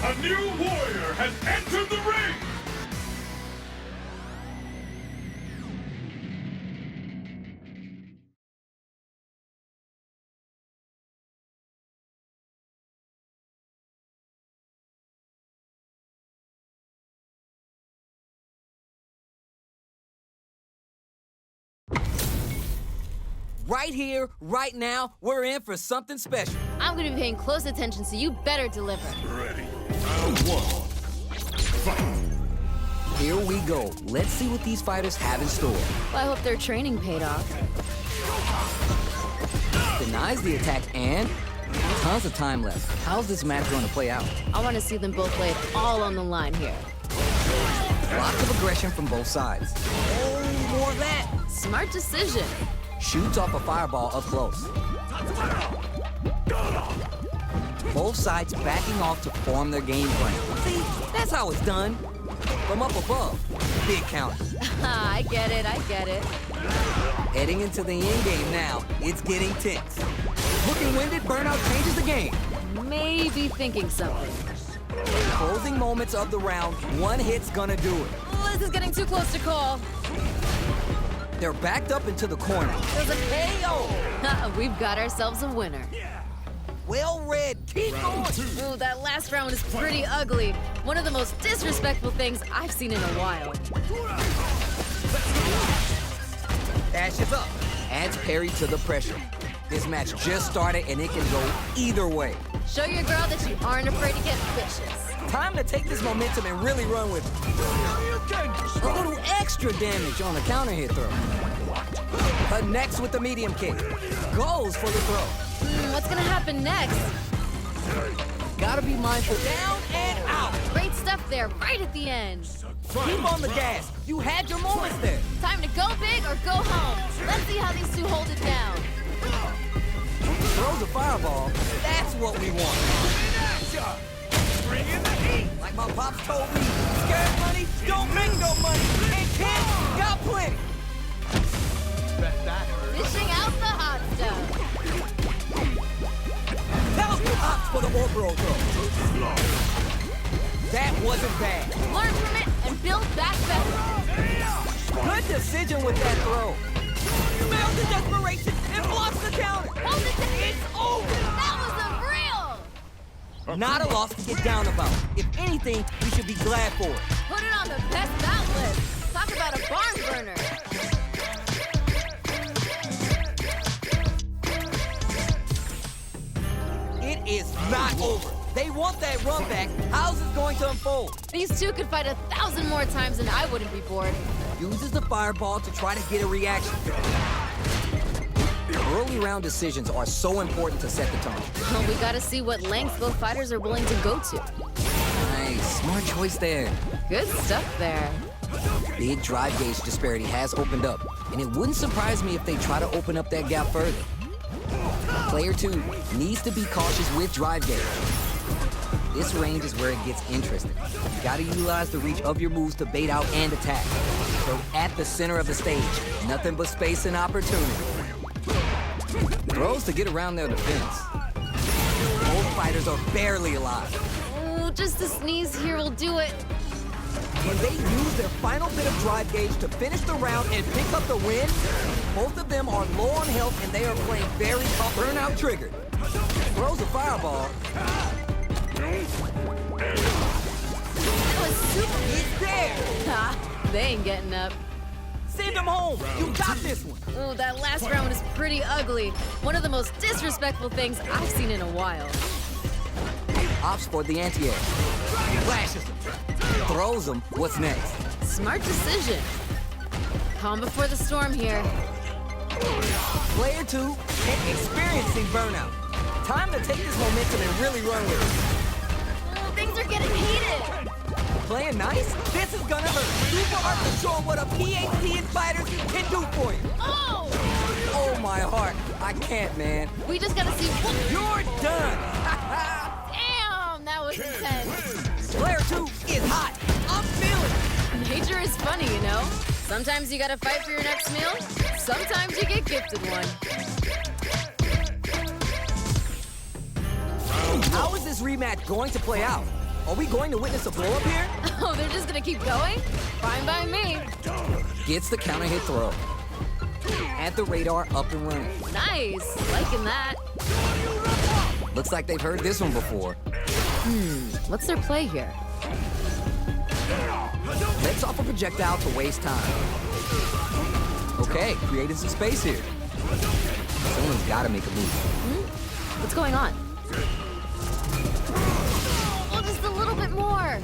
A new warrior has entered the ring! Right here, right now, we're in for something special. I'm gonna be paying close attention, so you better deliver. Ready. Round one. Fight. Here we go. Let's see what these fighters have in store. Well, I hope their training paid off. Denies the attack and tons of time left. How's this match going to play out? I want to see them both lay it all on the line here. Lots of aggression from both sides. Oh, more of that. Smart decision. Shoots off a fireball up close. Both sides backing off to form their game plan. See, that's how it's done. From up above. Big counter. I get it, I get it. Heading into the end game now. It's getting tense. Looking winded, Burnout changes the game. Maybe thinking something. Closing moments of the round. One hit's gonna do it. This is getting too close to call. They're backed up into the corner. There's a KO! We've got ourselves a winner. Well read. Keep going. Ooh, that last round was pretty ugly. One of the most disrespectful things I've seen in a while. Dashes up. Adds parry to the pressure. This match just started and it can go either way. Show your girl that you aren't afraid to get vicious. Time to take this momentum and really run with it. A little extra damage on the counter hit throw. Connects with the medium kick. Goes for the throw. What's gonna happen next? Gotta be mindful. Down and out. Great stuff there, right at the end. Keep on the gas. You had your moments there. Time to go big or go home. Let's see how these two hold it down. Throws a fireball. That's what we want. Bring in the heat! Like my pops told me, scared money don't make no money. And kids got plenty. Dishing out the hot stuff. That was the ops for the orbital throw. That wasn't bad. Learn from it and build back better. Good decision with that throw. Smells the desperation and blocks the counter. Hold it to It's over. That was a real. Not a loss to get down about. If anything, we should be glad for it. Put it on the best bout list. Talk about a barn burner. It is not over. They want that run back. How's this going to unfold? These two could fight 1,000 more times and I wouldn't be bored. Uses the fireball to try to get a reaction. Early round decisions are so important to set the tone. Well, we gotta see what lengths both fighters are willing to go to. Nice, smart choice there. Good stuff there. Big drive gauge disparity has opened up, and it wouldn't surprise me if they try to open up that gap further. Player 2 needs to be cautious with drive gauge. This range is where it gets interesting. You gotta utilize the reach of your moves to bait out and attack. So at the center of the stage, nothing but space and opportunity. Throws to get around their defense. Both fighters are barely alive. Oh, just a sneeze here will do it. Can they use their final bit of drive gauge to finish the round and pick up the win? Both of them are low on health and they are playing very tough. Burnout triggered. Throws a fireball. That was super. It's there. Ha, they ain't getting up. Send him home. You got this one. Oh, that last round was pretty ugly. One of the most disrespectful things I've seen in a while. Opts for the anti-air. Flashes him. Throws him. What's next? Smart decision. Calm before the storm here. Player 2 and experiencing burnout. Time to take this momentum and really run with it. Oh, things are getting heated. Playing nice? This is gonna hurt. Super Art to show what a PhD in fighters can do for you. Oh! Oh, my heart. I can't, man. We just gotta see what... You're done. Damn, that was intense. Player 2 is hot. I'm feeling it. Nature is funny, you know? Sometimes you gotta fight for your next meal. Sometimes you get gifted one. How is this rematch going to play out? Are we going to witness a blow-up here? Oh, they're just gonna keep going? Fine by me. Gets the counter hit throw. Had the radar up and running. Nice. Liking that. Looks like they've heard this one before. What's their play here? Lets off a projectile to waste time. Okay, creating some space here. Someone's got to make a move. What's going on? Oh, just a little bit more.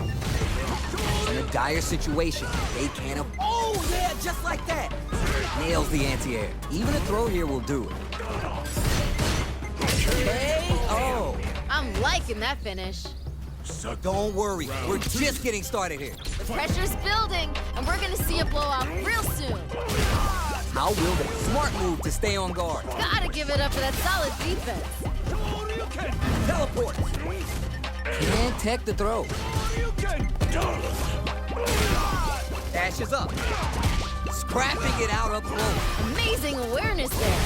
In a dire situation, they can't... Oh, yeah, just like that. Nails the anti-air. Even a throw here will do it. K.O. I'm liking that finish. Don't worry, we're just getting started here. The pressure's building, and we're gonna see a blowout real soon. How will they? Smart move to stay on guard. Gotta give it up for that solid defense. Teleport. Can't tech the throw. Dashes up. Scrapping it out up close. Amazing awareness there.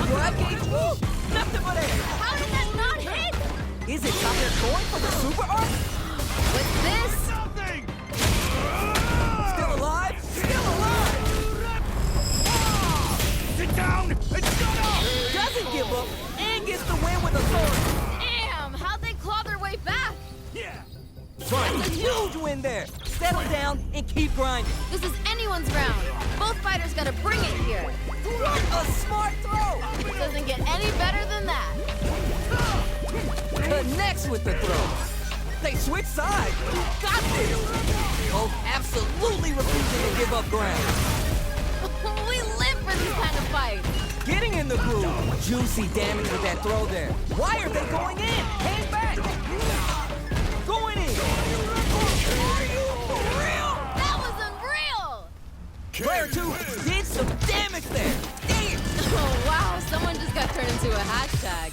Grab gauge. Woo! Nothing but air. How did that not hit? Is it out there going for the super arc? With this? Something! Still alive? Still alive! Sit down and shut up! Doesn't give up and gets the win with authority. Damn, how'd they claw their way back? Yeah! That's a huge win there. Settle down and keep grinding. This is anyone's round. Both fighters gotta bring it here. What a smart throw! Doesn't get any better than that. Connects with the throw. They switch sides. Got this. Both absolutely refusing to give up ground. We live for these kind of fights. Getting in the groove. Juicy damage with that throw there. Why are they going in? Hang back. Going in. Are you for real? That was unreal. Player 2 did some damage there. Damn. Oh, wow, someone just got turned into a hashtag.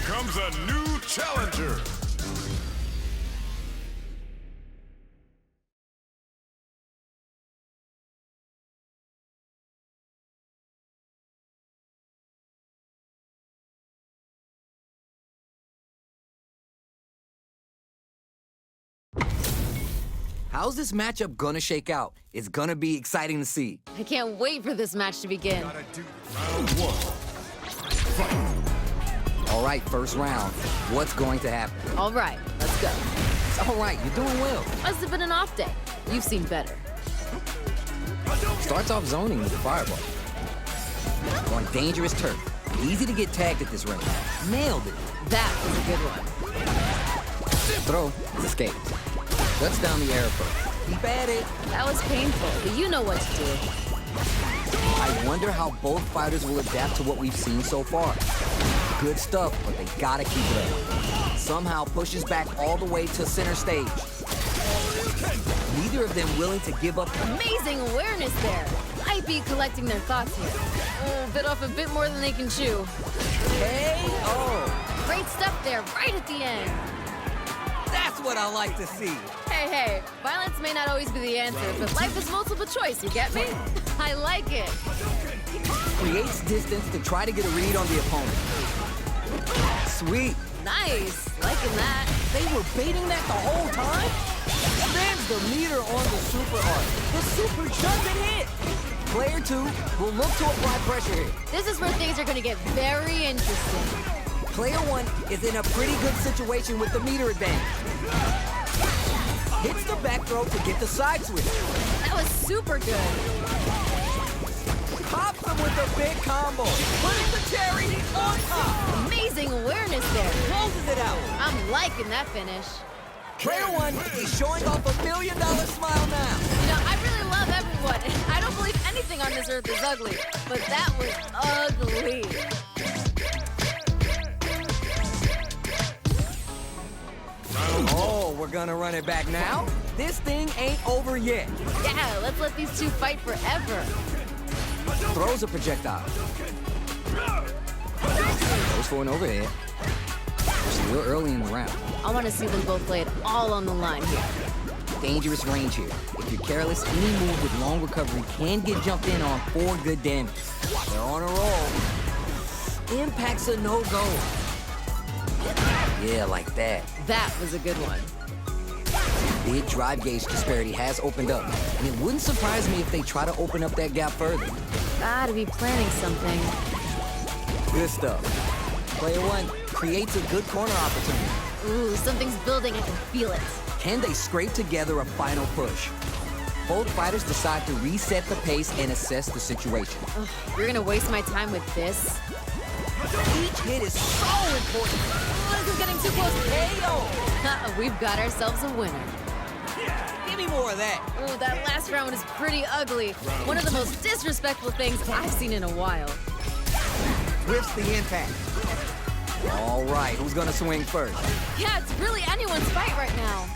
Comes a new challenger. How's this matchup gonna shake out? It's gonna be exciting to see. I can't wait for this match to begin. Gotta do round one. Fight. All right, first round. What's going to happen? All right, let's go. It's all right, you're doing well. Must have been an off day. You've seen better. Starts off zoning with the fireball. On dangerous turf. Easy to get tagged at this range. Nailed it. That was a good one. Throw is escaped. Shuts down the air first. Keep at it. That was painful, but you know what to do. I wonder how both fighters will adapt to what we've seen so far. Good stuff, but they gotta keep it up. Somehow pushes back all the way to center stage. Neither of them willing to give up. Amazing awareness there. might be collecting their thoughts here. Bit off a bit more than they can chew. K.O. Great stuff there, right at the end. That's what I like to see. Hey, violence may not always be the answer, but life is multiple choice, you get me? I like it. Creates distance to try to get a read on the opponent. Sweet. Nice, liking that. They were baiting that the whole time? Spins the meter on the super art. The super doesn't hit. Player 2 will look to apply pressure here. This is where things are gonna get very interesting. Player 1 is in a pretty good situation with the meter advantage. Hits the back throw to get the side switch. That was super good. Pops him with a big combo. Putting the cherry on top. Amazing awareness there. Closes it out. I'm liking that finish. Player 1 is showing off $1 million smile now. You know, I really love everyone. I don't believe anything on this earth is ugly, but that was ugly. Oh, we're gonna run it back now? This thing ain't over yet. Yeah, let's let these two fight forever. Throws a projectile. Goes for an overhead. Still early in the round. I want to see them both play it all on the line here. Dangerous range here. If you're careless, any move with long recovery can get jumped in on for good damage. They're on a roll. Impact's a no-go. Yeah, like that. That was a good one. Big drive gauge disparity has opened up, and it wouldn't surprise me if they try to open up that gap further. Gotta be planning something. Good stuff. Player 1 creates a good corner opportunity. Ooh, something's building, I can feel it. Can they scrape together a final push? Both fighters decide to reset the pace and assess the situation. Ugh, you're gonna waste my time with this? Each hit is so important. Oh, this is getting too close. KO! We've got ourselves a winner. Give me more of that. Ooh, that last round was pretty ugly. One of the most disrespectful things I've seen in a while. Whiffs the impact. All right, who's gonna swing first? Yeah, it's really anyone's fight right now.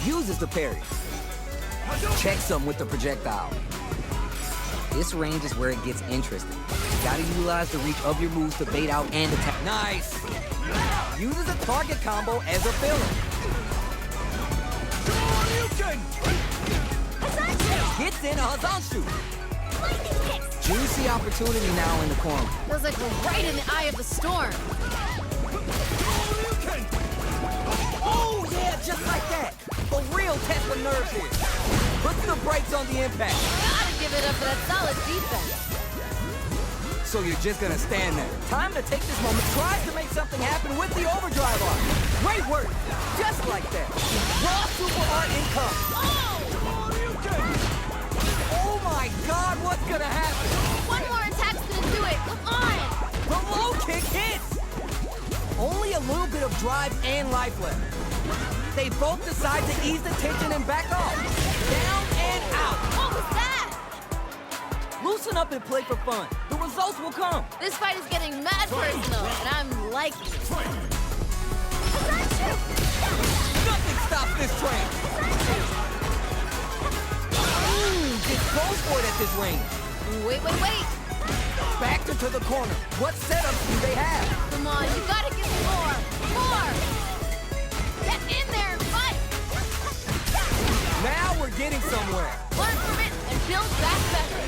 Uses the parry. Checks him with the projectile. This range is where it gets interesting. You gotta utilize the reach of your moves to bait out and attack. Nice! Uses a target combo as a filler. Gets in a Hazanshu. Juicy opportunity now in the corner. Feels like we're right in the eye of the storm. Oh, yeah, just like that. A real test of nerves here. Puts the brakes on the impact. Gotta give it up for that solid defense. So you're just gonna stand there. Time to take this moment. Tries to make something happen with the overdrive arm. Great work. Just like that. Raw super art income. Oh my God, what's gonna happen? One more attack's gonna do it. Come on. The low kick hits. Only a little bit of drive and life left. They both decide to ease the tension and back off. Down and out. What was that? Loosen up and play for fun. The results will come. This fight is getting mad personal, and I'm liking it. Nothing stops this train. Just goes for it at this range. Wait. Backed her to the corner. What setups do they have? Come on, you gotta give me more. More. Get in there and fight. Now we're getting somewhere. Learn from it and build back better.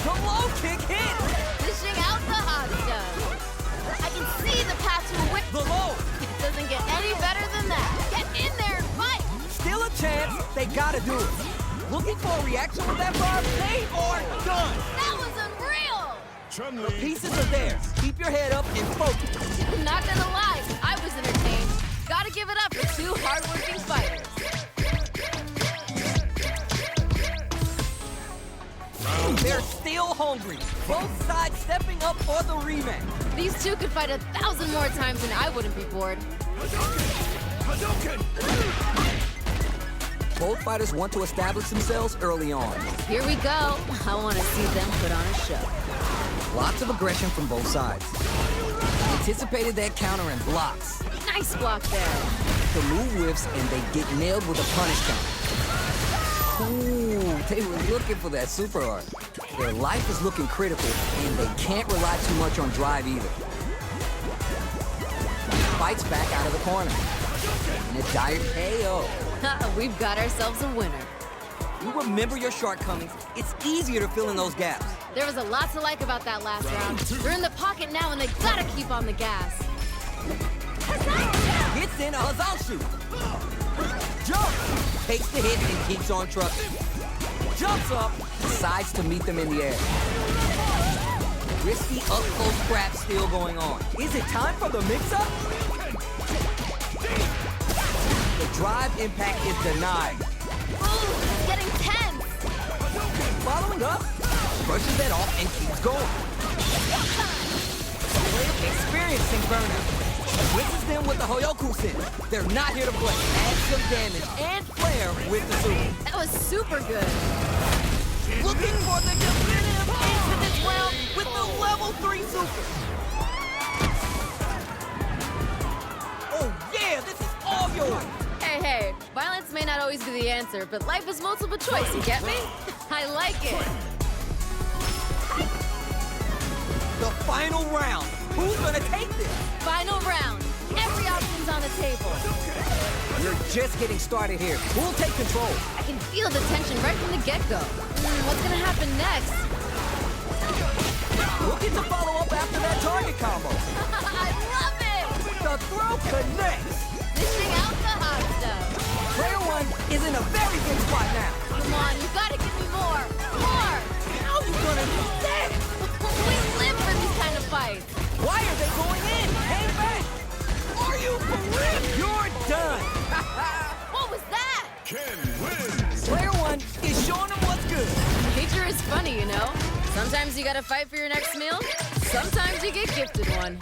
The low kick hit. Dishing out the hot stuff. I can see the path to a win. The low. It doesn't get any better than that. Get in there and fight. Still a chance. They gotta do it. Looking for a reaction with that bar? They are done. That was unreal. The pieces are there. Keep your head up and focus. I'm not gonna lie, I was entertained. Gotta give it up for two hardworking fighters. They're still hungry. Both sides stepping up for the rematch. These two could fight 1,000 more times and I wouldn't be bored. Both fighters want to establish themselves early on. Here we go. I want to see them put on a show. Lots of aggression from both sides. Anticipated that counter and blocks. Nice block there. The move whiffs and they get nailed with a punish counter. Ooh, they were looking for that super art. Their life is looking critical, and they can't rely too much on drive either. Fights back out of the corner. And a dire KO. We've got ourselves a winner. You remember your shortcomings. It's easier to fill in those gaps. There was a lot to like about that last round. They're in the pocket now, and they gotta keep on the gas. Gets in a Hazal shoot. Jump! Takes the hit and keeps on trucking. Jumps up, decides to meet them in the air. Risky up-close scrap still going on. Is it time for the mix-up? The drive impact is denied. Ooh, it's getting tense. Following up, brushes that off and keeps going. Experiencing burner. Whips them with the Hoyoku-sen. They're not here to play. Add some damage and flair with the super. That was super good. Looking for the definitive ace in this round with the level 3 super. Oh yeah, this is all yours. Hey, violence may not always be the answer, but life is multiple choice, you get me? I like it. The final round. Who's gonna take this? Final round. Every option's on the table. We're just getting started here. Who'll take control? I can feel the tension right from the get-go. What's gonna happen next? We'll get to follow up after that target combo. I love it! The throw connects. Dishing out the hot stuff. Player 1 is in a very good spot now. Come on, you gotta give me more. More! How you gonna do that? We live for these kind of fights. Why are they going in? Hang back! Are you for real? You're done! What was that? Ken wins. Player 1 is showing them what's good. Nature is funny, you know? Sometimes you gotta fight for your next meal. Sometimes you get gifted one.